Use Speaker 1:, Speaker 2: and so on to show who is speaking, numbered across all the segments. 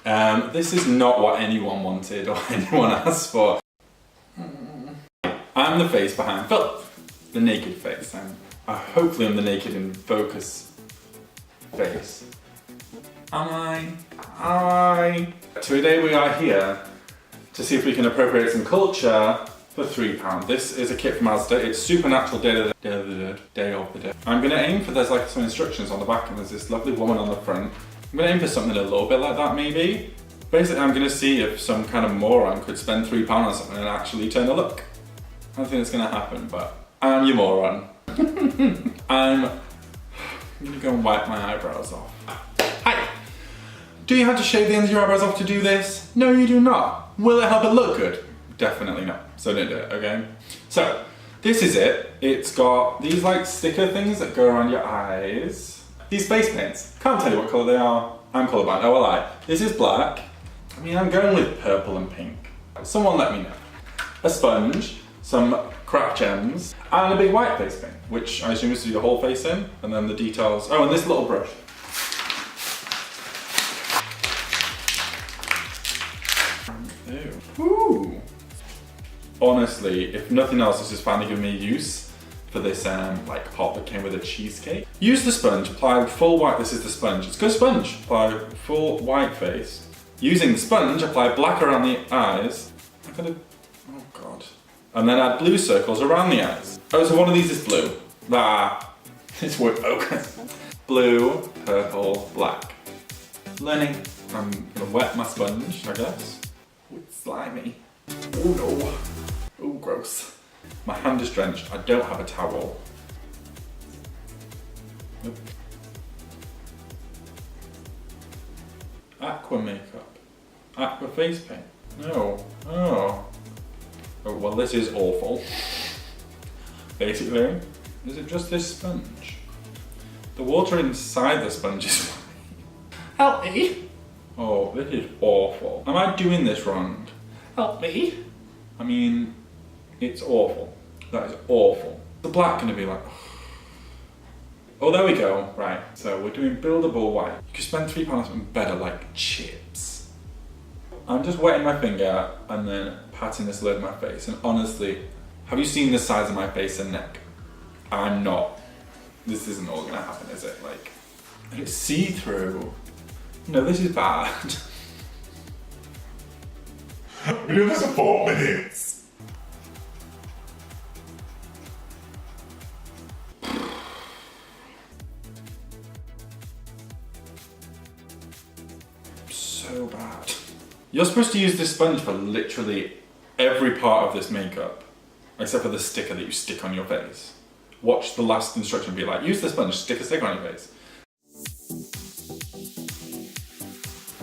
Speaker 1: This is not what anyone wanted or anyone asked for. I'm the face behind, but the naked face. Hopefully I'm the naked in focus face. Am I? Today we are here to see if we can appropriate some culture for £3. This is a kit from Asda. It's Supernatural Day of the Day. I'm going to aim for, there's like some instructions on the back and there's this lovely woman on the front. I'm going to aim for something a little bit like that maybe. Basically I'm going to see if some kind of moron could spend £3 on something and actually turn a look. I don't think it's going to happen, but I'm your moron. I'm going to go and wipe my eyebrows off. Hi! Do you have to shave the ends of your eyebrows off to do this? No, you do not. Will it help it look good? Definitely not. So don't do it, okay? So, this is it. It's got these like sticker things that go around your eyes. These face paints. Can't tell you what colour they are. I'm colourblind, oh well I. This is black. I mean, I'm going with purple and pink. Someone let me know. A sponge, some crack gems, and a big white face paint, which I assume is to do your whole face in, and then the details. Oh, and this little brush. Ooh. Honestly, if nothing else, this has finally given me use for this like pot that came with a cheesecake. Use the sponge, apply full white, this is the sponge. It's a good sponge. Apply full white face. Using the sponge, apply black around the eyes. Oh God. And then add blue circles around the eyes. Oh, so one of these is blue. It's word focus. Blue, purple, black. Learning. I'm gonna wet my sponge, I guess. Oh, it's slimy. Oh no. Oh, gross. My hand is drenched. I don't have a towel. Nope. Aqua makeup. Aqua face paint. No. Oh. Oh, well, this is awful. Basically, is it just this sponge? The water inside the sponge is fine. Help me! Oh, this is awful. Am I doing this wrong? Help me! I mean, it's awful. That is awful. The black gonna be like... Oh, there we go. Right, so we're doing buildable white. You could spend £3 on something better, like chips. I'm just wetting my finger and then patting this lid of my face. And honestly, have you seen the size of my face and neck? I'm not. This isn't all gonna happen, is it? Like, it's see-through. No, this is bad.
Speaker 2: We do this in 4 minutes.
Speaker 1: So bad. You're supposed to use this sponge for literally every part of this makeup, except for the sticker that you stick on your face. Watch the last instruction and be like, use the sponge, stick a sticker on your face.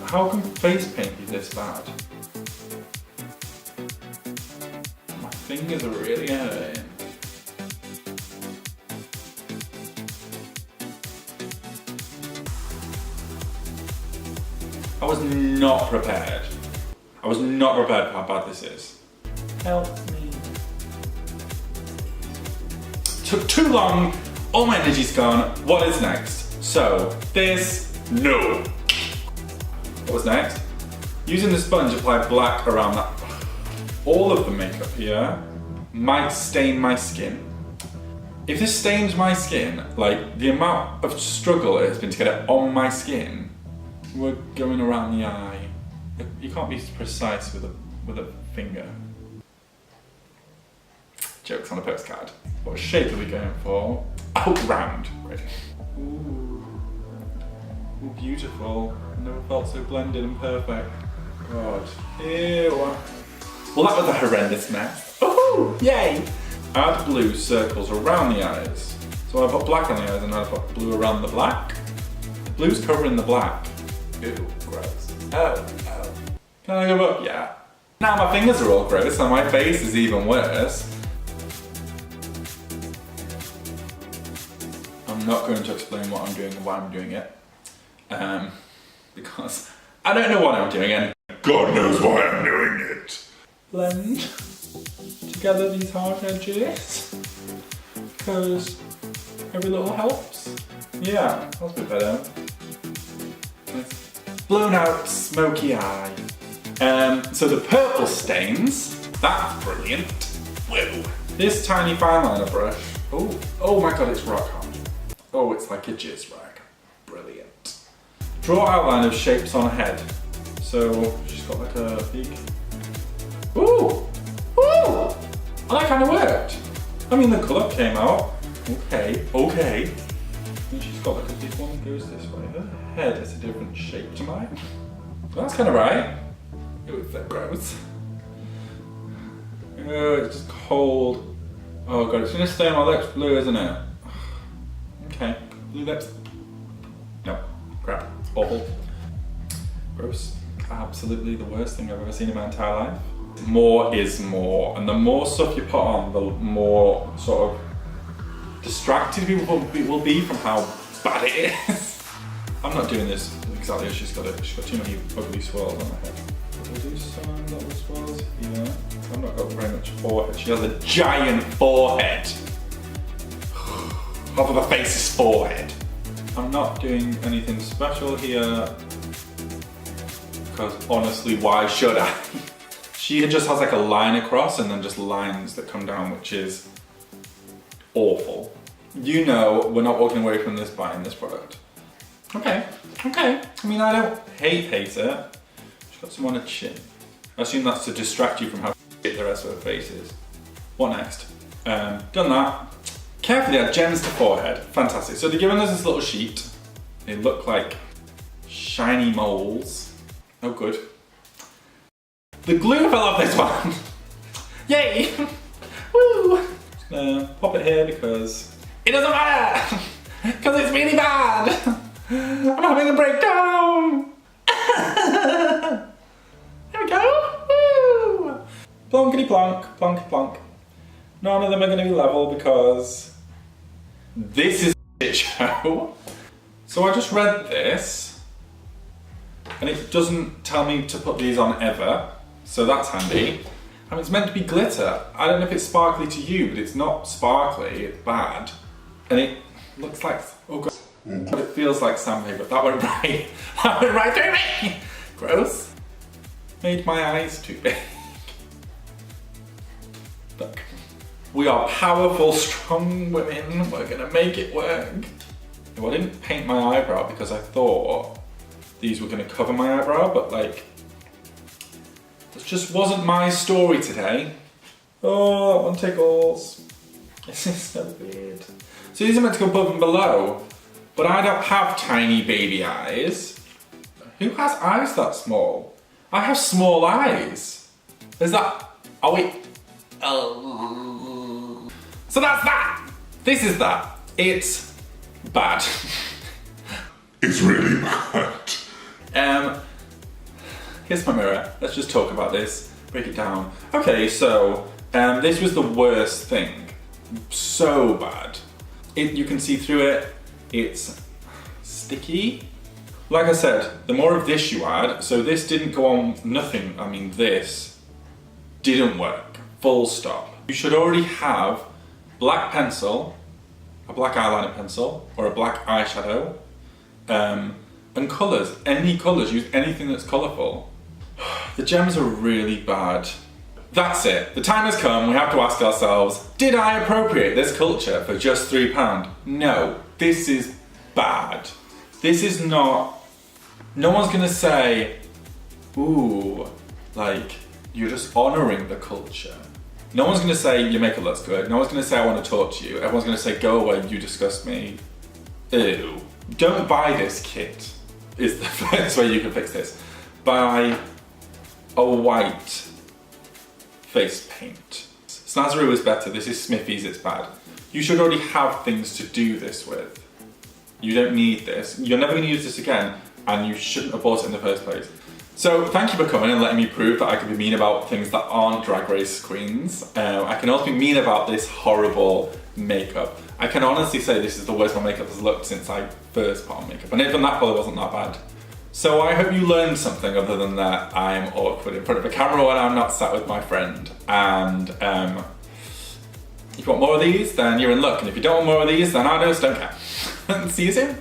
Speaker 1: How can face paint be this bad? My fingers are really hurting. I was not prepared. I was not prepared for how bad this is. Help me. Took too long, all my energy's gone. What is next? So, no. What was next? Using the sponge, apply black around that. All of the makeup here might stain my skin. If this stains my skin, like the amount of struggle it has been to get it on my skin, we're going around the eye. You can't be precise with a finger. Jokes on a postcard. What shape are we going for? Oh, round. Great. Ooh. Ooh, beautiful. I never felt so blended and perfect. God. Ew. Well, that was a horrendous mess. Oh, yay! Add blue circles around the eyes. So I put black on the eyes and I put blue around the black. The blue's covering the black. Ew, gross. Oh. Can I give up? Yeah. Now my fingers are all gross and my face is even worse. I'm not going to explain what I'm doing and why I'm doing it. Because I don't know what I'm doing and
Speaker 2: God knows why I'm doing it.
Speaker 1: Blend together these hard edges. Because every little helps. Yeah, that's a bit better. Nice. blown out smoky eye. So the purple stains, that's brilliant. Whoa. This tiny fine liner brush, oh my god, it's rock hard. Oh, it's like a jizz rag. Brilliant. Draw outline of shapes on head. So she's got like a big, ooh, well, that kind of worked. I mean, the colour came out. Okay. And she's got like a big one that goes this way. Her head is a different shape to mine. Well, that's kind of right. It was that gross. Oh, it's just cold. Oh god, it's gonna stay on my lips blue, isn't it? Okay, blue lips. No, crap, it's awful. Gross. Absolutely the worst thing I've ever seen in my entire life. More is more, and the more stuff you put on, the more sort of distracted people will be from how bad it is. I'm not doing this exactly as she's got it. She's got too many ugly swirls on her head. We'll do some little swirls here. I've not got very much forehead. She has a giant forehead. Half of her face is forehead. I'm not doing anything special here because honestly, why should I? She just has like a line across and then just lines that come down, which is awful. You know, we're not walking away from this buying this product. Okay. I mean, I don't hate it. She's got some on her chin. I assume that's to distract you from how shit the rest of her face is. What next? Done that. Carefully add gems to forehead. Fantastic. So they're giving us this little sheet. They look like shiny moles. Oh, good. The glue fell off this one. Yay! Woo! Just gonna pop it here because it doesn't matter! Because it's really bad! I'm having a breakdown! There we go! Woo! Plonkety plonk, plonk plonk. None of them are going to be level because this is a shit show. So I just read this and it doesn't tell me to put these on ever, so that's handy. And it's meant to be glitter. I don't know if it's sparkly to you, but it's not sparkly, it's bad. And it looks like, oh god, it feels like sandpaper. That went right, that went right through me. Gross. Made my eyes too big. Look. We are powerful, strong women. We're gonna make it work. Well, I didn't paint my eyebrow because I thought these were gonna cover my eyebrow, but like, this just wasn't my story today. Oh, that one tickles. This is so weird. So these are meant to go above and below, but I don't have tiny baby eyes. Who has eyes that small? I have small eyes. Is that, oh wait. Oh. So that's that. This is that. It's bad.
Speaker 2: It's really bad.
Speaker 1: Here's my mirror. Let's just talk about this. Break it down. Okay, so this was the worst thing. So bad. You can see through it. It's sticky. Like I said, the more of this you add, so this didn't go on nothing. I mean, this didn't work. Full stop. You should already have black pencil, a black eyeliner pencil, or a black eyeshadow, and colours. Any colours, use anything that's colourful. The gems are really bad. That's it. The time has come, we have to ask ourselves, did I appropriate this culture for just £3? No, this is bad. This is not, no one's gonna say, ooh, like, you're just honouring the culture. No one's gonna say your makeup looks good. No one's gonna say I want to talk to you. Everyone's gonna say go away, you disgust me. Ew. Don't buy this kit, is the first way you can fix this. Buy a white face paint. Snazaroo is better, this is Smiffy's, it's bad. You should already have things to do this with. You don't need this. You're never gonna use this again, and you shouldn't have bought it in the first place. So thank you for coming and letting me prove that I can be mean about things that aren't Drag Race queens. I can also be mean about this horrible makeup. I can honestly say this is the worst my makeup has looked since I first put on makeup, and even that probably wasn't that bad. So I hope you learned something other than that I'm awkward in front of a camera when I'm not sat with my friend. And if you want more of these, then you're in luck. And if you don't want more of these, then I just don't care. See you soon.